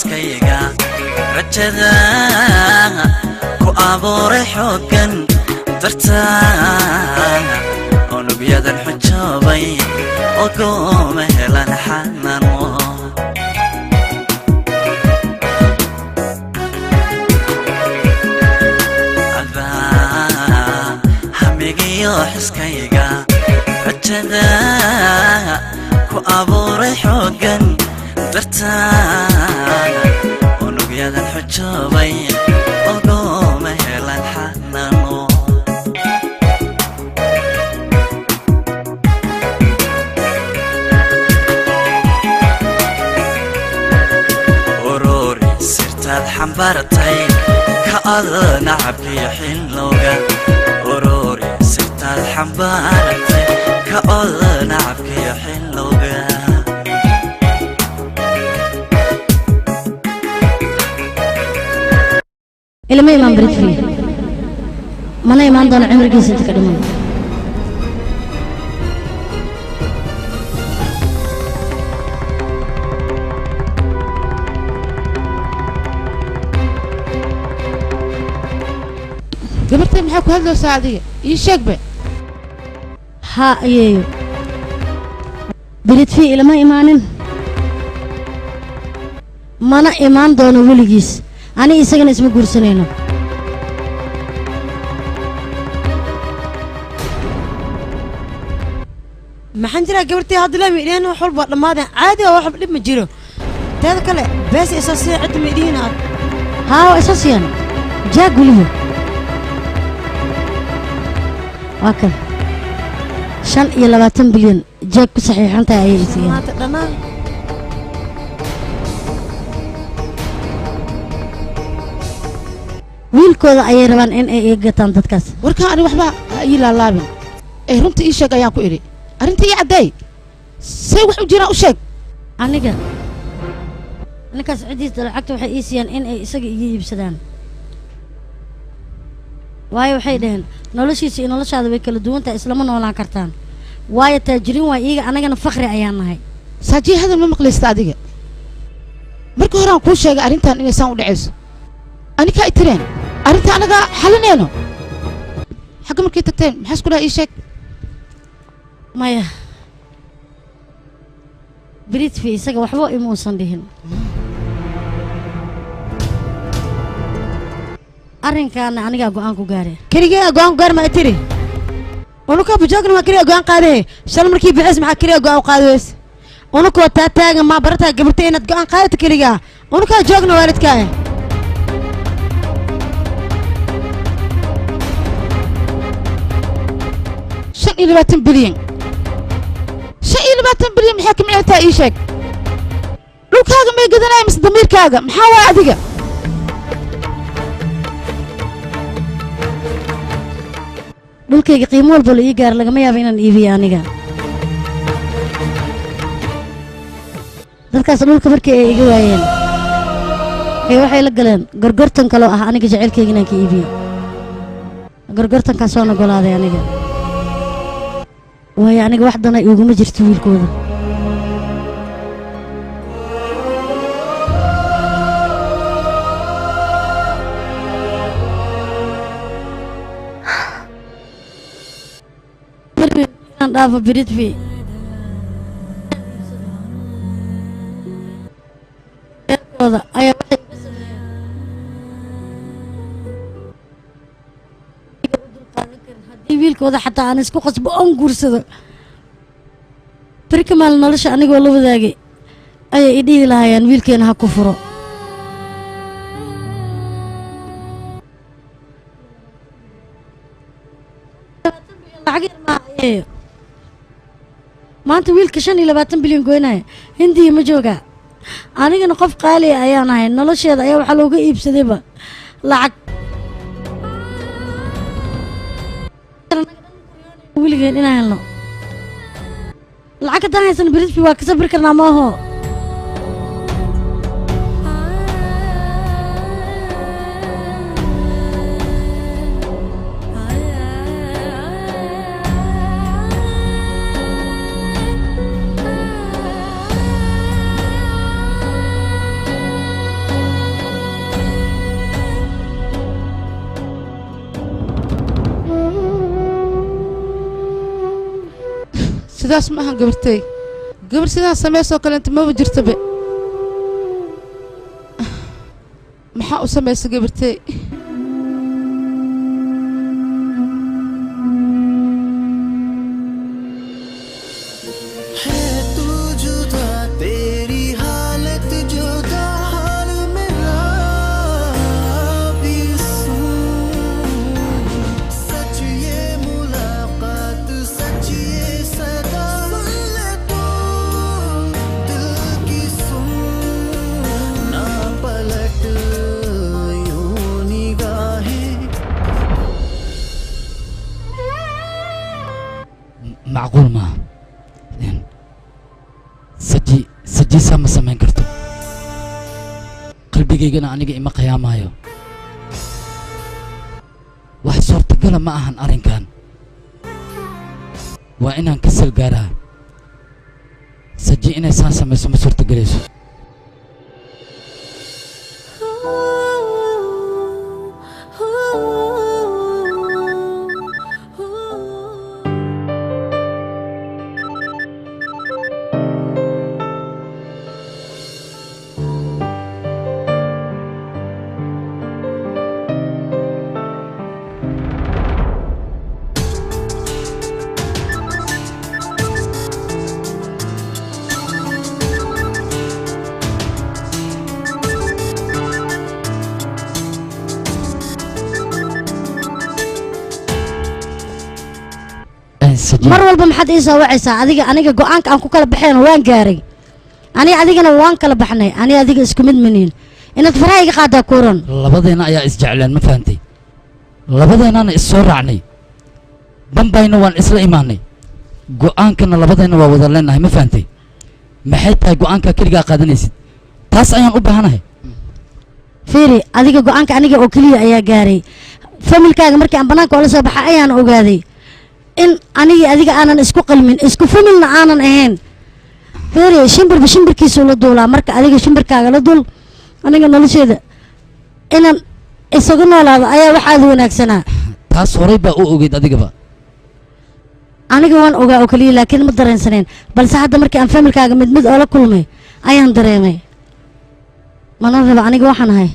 حسكيغا رجدا كو أبوري حوغن درتان ونبياد الحجابي وقوم هلان حنان هميقيو حسكيغا رجدا كو أبوري حوغن درتان ونبياد الحجابي وقوم هلان حنان حنبرتين كأذنا عبي حلوغا أوروري سرت الحنبرتين كأذنا عبي حلوغا إلا ما يمان بريد فيه ما يمان دون عمر جيسي تكلمون قبرتي محاكو هذا ساعدية يشاك به ها ايو بريد فيه إلا ما إيمانين مانا إيمان دون وليجيس أنا إيساقن اسمي قرسنينو ما حنجرا قبرتي هذا لا ميدين وحلبة لما هذا عادي أو حب لما جيرو هذا كله بس أساسي عند ميدينا ها أساسيا جا قوليه وكذا 25 بليون جاك صحيح أنت عايزين ما تقدرنا wiilkooda ayay rabaan in ay gataan dadkaas warkaan ani waxba ii laalaabin runta ii sheeg ayaan ku idhi arrinta ii caddeey say wax u jiraan u sheeg aniga ninkaas cidiisa lacagta waxay ii siiyaan in ay isaga iga iibsadaan waayo waxay dhaheen noloshiisa iyo noloshaada way kala duwan tahay islama noolaan kartaan waayo taajiriin waa iyaga anagana fakri ayaan nahay saajiye hadal ma maqlaysta adiga marka hore aan kuu sheegay arrintan inaysaan u dhacayso ani kaa itireen arrinta anaga xalinayno xagga markay tagteen maxaa isku dhaha ii sheeg maya britfi isaga waxba imuusan dhihin arrinkaana anigaa go'aan ku gaare keligaa go'aan ku gaar ma tiri unuka bujoogna ma keligaa go'aan qaadee shal markii bixis maxaa keligaa go'aan qaadays unuka taa taagan ma barataa gabartay inaad go'aan qaadato keligaa unuka joogna waalidkaa 25 bilyan 25 bilyan maxaa ka micnataa ii sheeg dhulkaaga may gadanaya mise damiirkaaga maxaa waa adiga dhulkayga qiimo walba la ii gaar lagama yaabo inaan iibiyo aniga dadkaas dhulka markii ay iga waayeen waxay la galeen gorgortan kaloo ah aniga jaceylkayga inaan ka iibiyo gorgortankaas waan ogolaaday aniga waayo aniga wax dana iguma jirto wiilkooda inaan dhaafo biridfi ayaa wiilkooda xataa aan isku qasbo oon guursado bari kamaal nolosha anigoo la wadaagay ayay i dhihi lahaayeen wiilkeena ha ku furo maanta wiilka 25 bilyan goynaya hindiya ma jooga anigana qof qaali ayaan ahay nolosheeda ayaa waxa looga iibsadayba lacag wiilgeen inaan helno lacag haddaan haysan birisbi waa ka sabri karnaa maaho sidaas ma ahan gabartay gabar sidaan samaysoo kale inta maba jirtabe maxaa u samaysa gabartay معقول ما سجي سام سمين كرتو قلبي جينا أنا جي ما قيام هايو واحد صورت قلا ما أهن أرين كان وإنا نكسل جارها سجي إنا سان سمي سما صورت قليش mar walba maxaad ii soo wacaysaa aniga go'aanka aan ku kala baxeen waan gaaray adigana waan kala baxnay adiga isku mid maniin inaad faraha iga qaadaa kuuran labadeena ayaa isjecleen ma fahantay labadeenana is soo raacnay dambayna waan isla imaanay go'aankana labadeena waa wada leenahay ma fahantay maxay tahay go'aanka keligaa qaadanaysid taas ayaan u baahanahay fiiri adiga go'aanka aniga oo keliya ayaa gaaray familkaaga markii aan banaanka oo la soo baxay ayaan ogaaday in adiga aanan isku qalmin isku familna aanan ahayn fiiri shimbirkiisu la duulaa marka adiga shimbirkaaga la dul aniga nolosheeda inaan isagu noolaado ayaa waxaad wanaagsanaa taas horay baa u ogeyd adigaba aniga waan ogaa oo kaliya laakiin ma dareensaneen balse hadda markii aan familkaaga mid oo la kulmay ayaan dareemay mana raba aniga waxaan ahay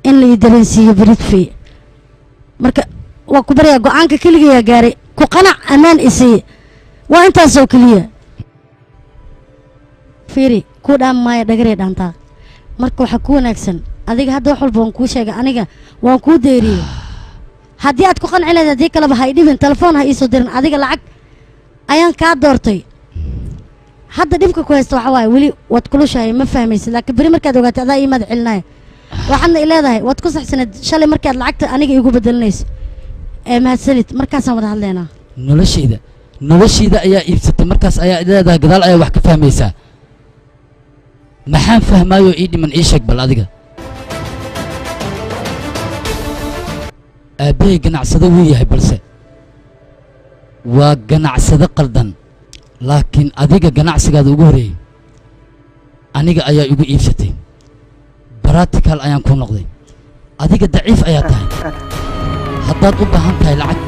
in la ii dareensiiyo baridfay marka waa ku baryaa go'aanka keligayaa gaaray ku qanac ammaan isii waa intaasoo keliya fiiri kuu dhaam maayo dhagaree dhaantaa marka waxaa ku wanaagsan adiga hadda wax walba waan kuu sheegay aniga waan kuu deeriyey haddii aad ku qanci lahayd haddii kaleba ha idhibin telefoon ha iisoo dirin adiga lacag ayaan kaa doortay hadda dhibka ku haysta waxa waaye weli waad kulushahay ma fahmaysid laakiin beri markaad ogaatay adaa ii mahad celinaya waxaadna i leedahay waad ku saxsaneed shalay markaad lacagta aniga iigu bedelinayso mahadsanid markaasaan wada hadlaynaa noloshayda ayaa iibsatay markaas ayaa leedahay gadaal ayaa wax ka fahmaysaa maxaan fahmaayo ii dhiman ii sheeg bal adiga aabbahay ganacsado wuu yahay balse waa ganacsado qaldan laakiin adiga ganacsigaada ugu horeeyey aniga ayaa igu iibsatay baratical ayaan kuu noqday adiga daciif ayaa tahay haddaad u baahan tahay lacag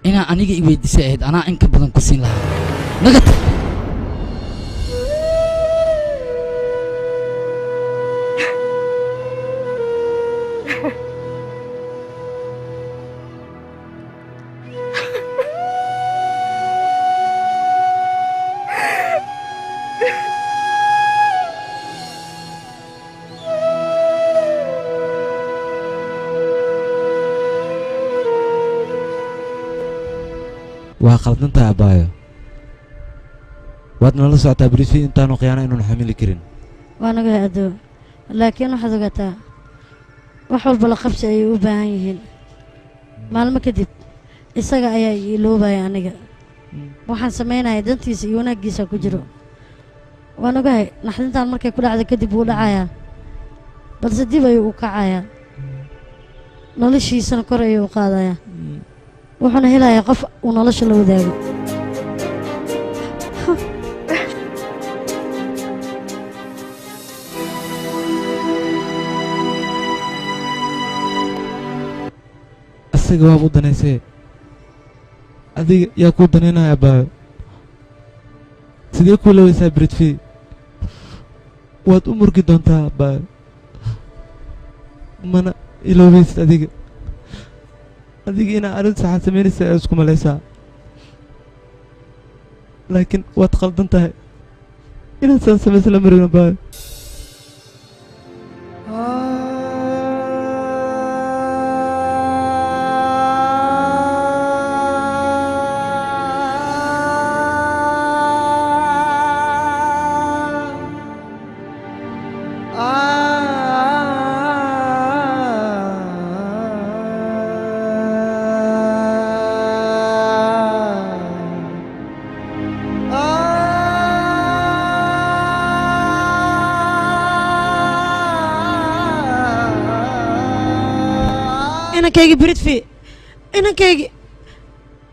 inaa aniga i weydiisay ahayd anaa in ka badan ku siin lahaa naga tag waa qaldantaa abaayo waad nala socotaa berifi intaanu khiyaana inuun xamili karin waa naga adoo laakiin waxaad ogaataa wax walba la qabsi ayay u baahan yihiin maalmo kadib isaga ayaa iloobaya aniga waxaan samaynaya dantiisa iyo wanaaggiisa ku jiro waan ogahay naxdintaan markay ku dhacdo kadib wuu dhacayaa balse dib ayuu u kacayaa noloshiisana kor ayuu u qaadayaa wuxuuna helayaa qof uu nolosha la wadaago asaga waab u danaysee adiga yaa kuu danaynaya abaayo sidee ku lawaysaa britfi waad u murgi doontaa abbaayo mana iloobaysid adiga inaa arrin saxaad samaynaysa ee isku malaysaa laakiin waad khaldan tahay inaad saan samaysa la marin abbaayo inankaygi britfi inankaygi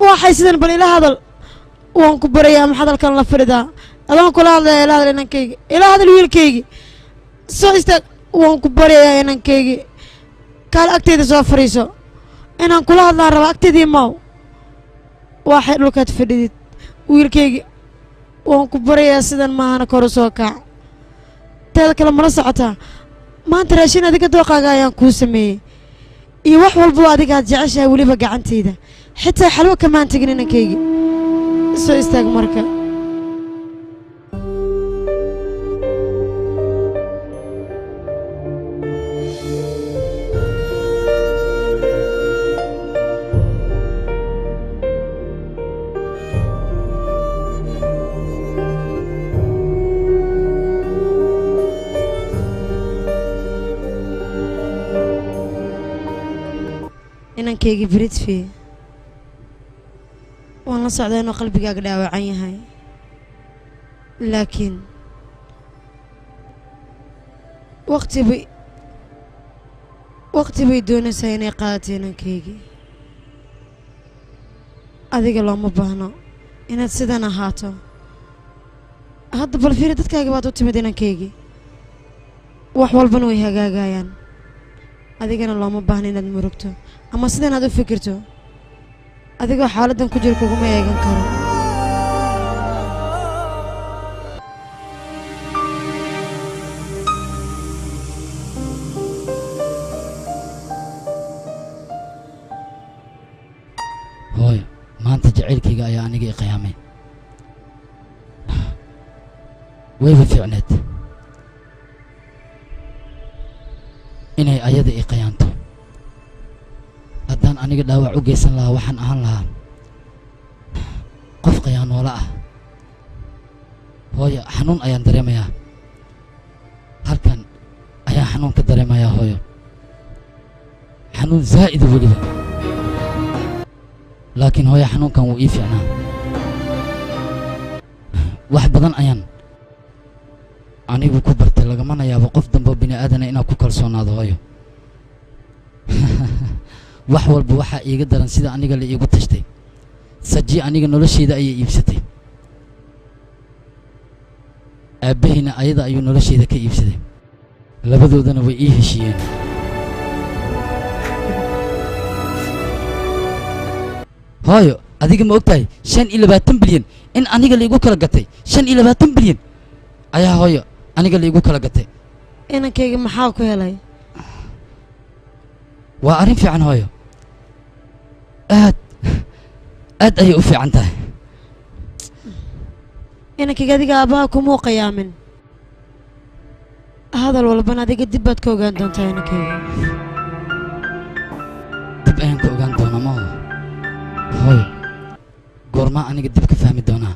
waxay sidan bal ila hadal waan ku barayaa ma hadalkan la fadhidaa adaan kula hadlaya ila hadal inankaygi ila hadal wiilkaygi soo istaag waan ku barayaa inankaygi kaal agteeda soo fadhiiso inaan kula hadlaan raba agteedii maaw waxay dhulkaad fadhidid wiilkaygi waan ku barayaa sidan maahana koru soo kaac teeda kale mala socotaa maanta raashin adiga dooqaaga ayaan kuu sameeyey iyo wax walba adigaad jeceshahay weliba gacantayda xitaa xalwo kamaan tegin inankaygi soo istaag marka inankaygi britfi waan la socdaa inuu qalbigaaga dhaawacan yahay laakiin waqti bay doonaysaa inay qaadato inankaygi adiga looma baahno inaad sidan ahaato hadda bal fiiri dadkaaga baad u timid inankaygi wax walbana way hagaagayaan adigana looma baahno inaad murugto ama sidan aad u fikirto adigoo xaaladdan ku jira kuguma eegan karo hooyo maanta jacaylkayga ayaa aniga i qiyaamay wayba fiicneed inay ayada i qiyaanto haddaan aniga dhaawac u geysan lahaa waxaan ahaan lahaa qof khiyaanoola ah hooyo xanuun ayaan dareemayaa halkan ayaan xanuun ka dareemayaa hooyo xanuun zaa'ida weliba laakiin hooyo xanuunkan wuu ii fiicnaa wax badan ayaan anigu ku bartay lagamana yaabo qof dambe bini aadana inaad ku kalsoonaado hooyo wax walba waxaa iiga daran sida aniga la iigu tashtay saji aniga noloshayda ayay iibsatay aabbahayna ayada ayuu noloshayda ka iibsaday labadoodana way ii heshiiyeen hooyo adiga ma ogtahay 25 bilyan in aniga la igu kala gatay 25 bilyan ayaa hooyo aniga la igu kala gatay inankayga maxaa ku helay waa arrin fiican hooyo aad ayay u fiican tahay inankayga adiga aabbaha kumuu qiyaamin hadal walbana adiga dib baad ka ogaan doontaa inankayga dib ayaan ka ogaan doonaa ma hooyo goormaa aniga dib ka fahmi doonaa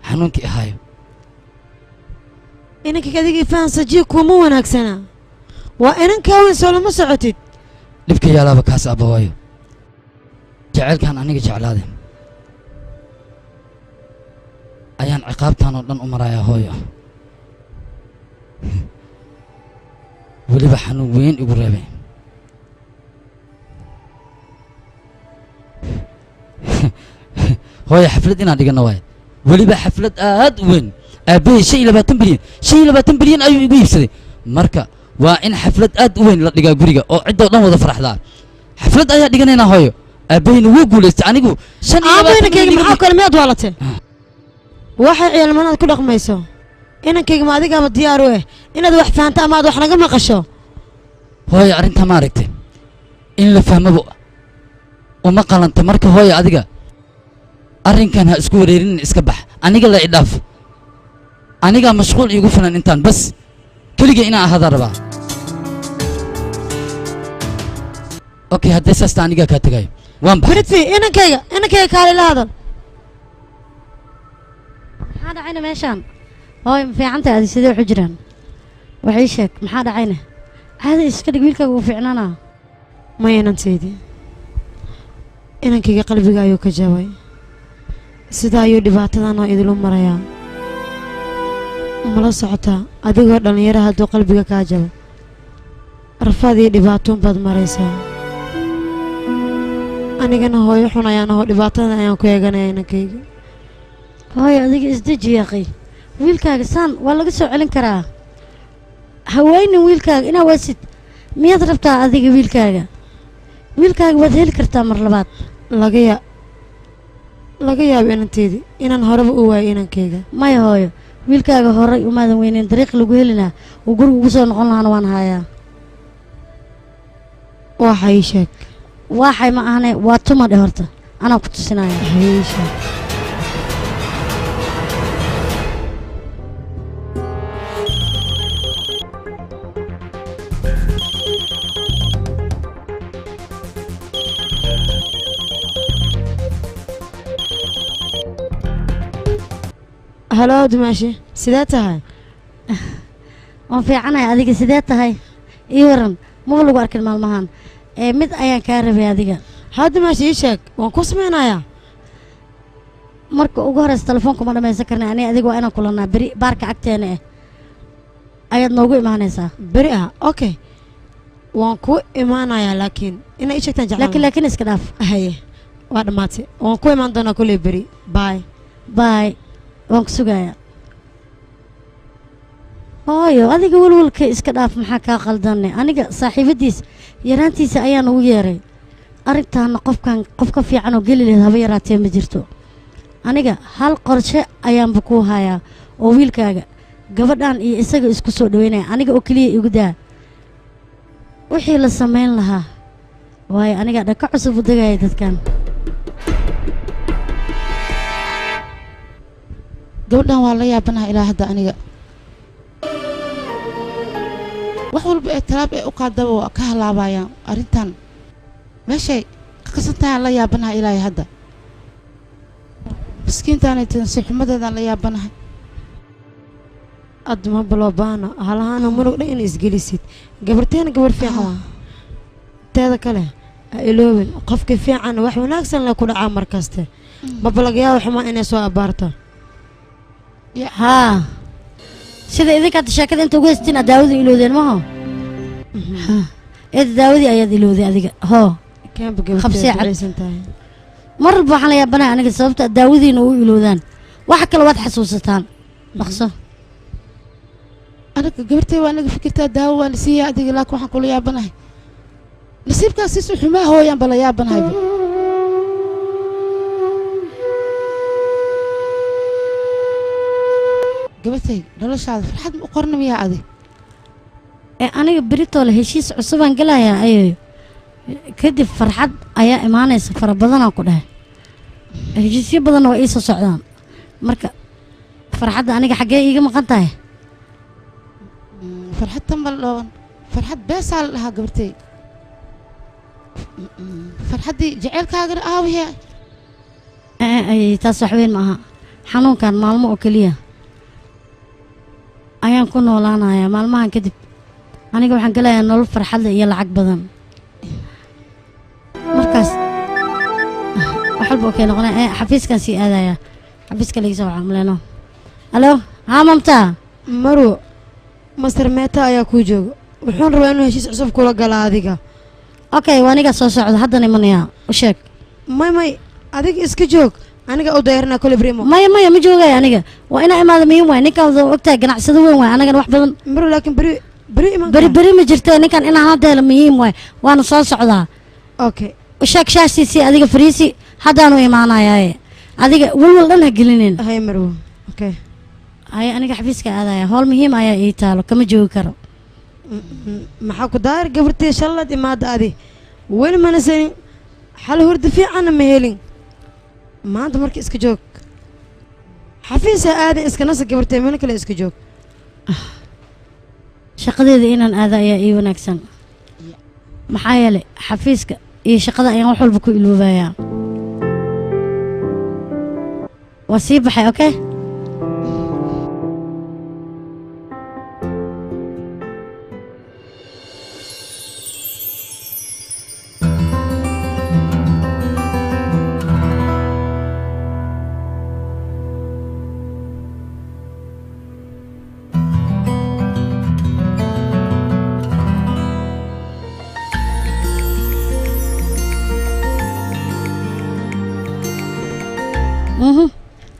xanuunkii ahaayo inankayga adiga fahan sajiya kuma wanaagsana waa inankaa weyn soo lama socotid dhibka yaalaaba kaas abba hooyo jacaylkaan aniga jeclaade ayaan ciqaabtaan oo dhan u marayaa hooyo weliba xanuun weyn igu reebay hooyo xaflad inaan dhigano waaye weliba xaflad aad u weyn aabbahay 25 bilyan ayuu igu iibsaday marka waa in xaflad aad u weyn la dhigaa guriga oo cidoo dhan wada faraxdaa xaflad ayaa dhiganaynaa hooyo aabbahayna wuu guulaystay anigu aabbahayna kayga maxaa kale miyaad waalatee waxay ciilmanaad ku dhaqmayso inankayga ma adigaaba diyaar u ah inaad wax fahanto ama aad wax naga maqasho hooyo arrintaa ma aragtay in la fahmaba uma qalanta marka hooyo adiga arrinkan ha isku wareerin iska bax aniga la idhaaf anigaa mashquul iigu filan intaan bas keliga inaan ahaada rabaa okay haddee saasta anigaa kaa tegayo waan baxay britfi inankayga kaale la hadal maxaa dhacayna meeshaan hooy ma fiicantahay adi sidee waxu jiraan wax ii sheeg maxaa dhacayna caadi iska dhig wiilkaaga uu fiicnaanaa maya inanteydii inankayga qalbiga ayuu ka jabay sidaa ayuu dhibaatadanoo idilu marayaa mala socotaa adigoo dhallinyara hadduu qalbiga kaa jabo rafaad iyo dhibaatoon baad maraysaa anigana hooyo xun ayaan ahoo dhibaatadan ayaan ku eeganaya inankayga hooy adiga isdeji yaqay wiilkaaga saan waa laga soo celin karaa hawaynin wiilkaaga inaa waasid miyaad rabtaa adiga wiilkaaga waad heli kartaa mar labaad laga yaabo inanteydii inaan horeba u waayo inankayga maya hooyo wiilkaaga horay umaadan weyneyn dariiq lagu helinaa uu guriga ugu soo noqon lahaana waan hayaa waxa ii sheeg waaxay ma ahane waa tuma dhe horta anaa ku tusinaya ii sheeg halo dumaashi sidee tahay waan fiicanahay adiga sidee tahay ii waran maba lagu arkin maalmahan mid ayaan kaa rabay adiga haa dumaashi ii sheeg waan ku samaynayaa marka ugu horeysa telefoonka ma dhamaysan karnay aniga adiga waa inaan kulanaa beri baarka agteena ayaad noogu imaanaysaa beri ah okay waan ku imaanayaa laakiin inaa ii sheegtaan jeclaan laakiin iska dhaaf haye waa dhammaatay waan ku imaan doonaa kulley beri baay waan ku sugayaa hooyo adiga walwalka iska dhaaf maxaa kaa qaldanay aniga saaxiibadiis yaraantiisa ayaan ugu yeeray arrintaana qof ka fiican oo geli leed haba yaraatee ma jirto aniga hal qorshe ayaanba kuu hayaa oo wiilkaaga gabadhan iyo isaga isku soo dhaweynaya aniga oo keliya igu daa wixii la samayn lahaa waayo aniga dhaka cusub u degaya dadkan gabadhan waa la yaabanaha ilaa hadda aniga wax walba ee talaab ee u qaadaba waa ka halaabayaan arrintan meeshay ka kasantahaan la yaabanaha ilaa hadda miskiintaanay tansi xumadeedaan la yaabanahay adma baloobaana halahaana murug dhan in isgelisid gabarteena gabar fiican waa teeda kale ha iloobin qofka fiican wax wanaagsan le ku dhacaa mar kaste mabalagayaaba xumaa inay soo abaarto haa sida idinkaata sheekada inta ugu haystiin aad daawadii iloodeen maho eeda daawadii ayaad ilowday adiga hoo mar walba waxaan la yaabanahay aniga sababta daawadiina u iloodaan waxa kale waad xasuusataan dhaqso aniga gabartay waa naga fikirtaa daawo waa lasiiya adiga laakiin waxaan kula yaabanahay nasiibkaas sisu xumaa hooyaan bala yaabanahayba gabartay noloshaada farxad ma u qorna miyaa adig aniga beritoole heshiis cusubaan gelayaa ayayo kadib farxad ayaa imaanaysa fara badanaa ku dhahay heshiisyo badanna waa iisoo socdaan marka farxadda aniga xaggee iiga maqan tahay farxad tanbal dhooban farxad beesaa la dhahaa gabartay farxaddii jaceylkaagana aawihe ayay taas waxweyn ma aha xanuunkan maalmo oo keliya ayaan ku noolaanayaa maalmahan kadib aniga waxaan gelayaa nolol farxadle iyo lacag badan markaas wax walba okey noqonay xafiiskan sii aadayaa xafiiska lagiisa waxaa maleeno halo haa mamtaa marwo master meeta ayaa kuu jooga wuxuun rabaa inuu heshiis cusub kula gala adiga okay waa anigaa soo socda haddana imanayaa u sheeg may adiga iska joog aniga u dayarnaa kole brimo maya ma joogaya aniga waa inaa imaada muhiim waay ninkan wada ogtahay ganacsado weyn waay anagana wax badan marwo laakiin beri ma jirto ninkan inaan hadeela muhiim waay waana soo socdaa okay u sheeg shaashtiisii adiga fariisi haddaanu imaanayaaye adiga walwal dhan ha gelinin hay marwo okay haya aniga xafiiska aadaya howl muhiim ayaa ii taalo kama joogi karo maxaa ku daayir gabartii shallad imaada adi weli mana sanin xal hurda fiicanna ma helin maanta marka iska joog xafiisa aadan iska nasa gabartee meel kale iska joog shaqadeeda inaan aada ayaa ii wanaagsan maxaa yeelay xafiiska iyo shaqada ayaan wax walba ku iloobayaa waa sii baxay okay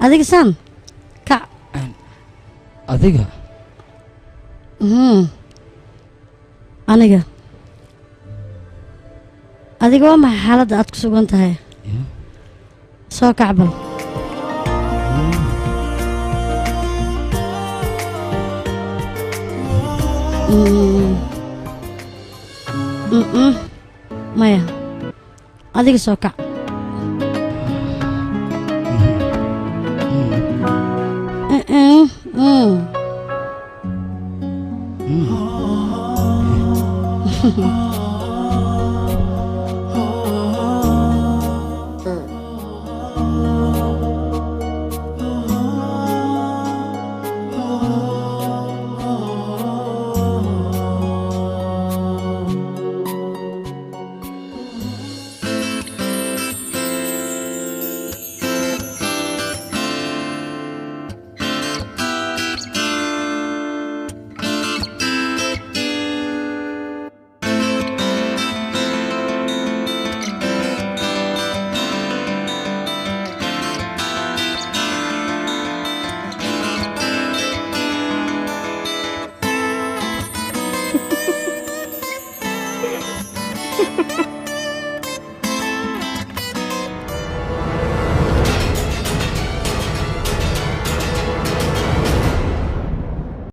adiga saan kac adiga aniga adiga waa maxay xaaladda aad ku sugan tahay soo kac bal maya adiga soo kac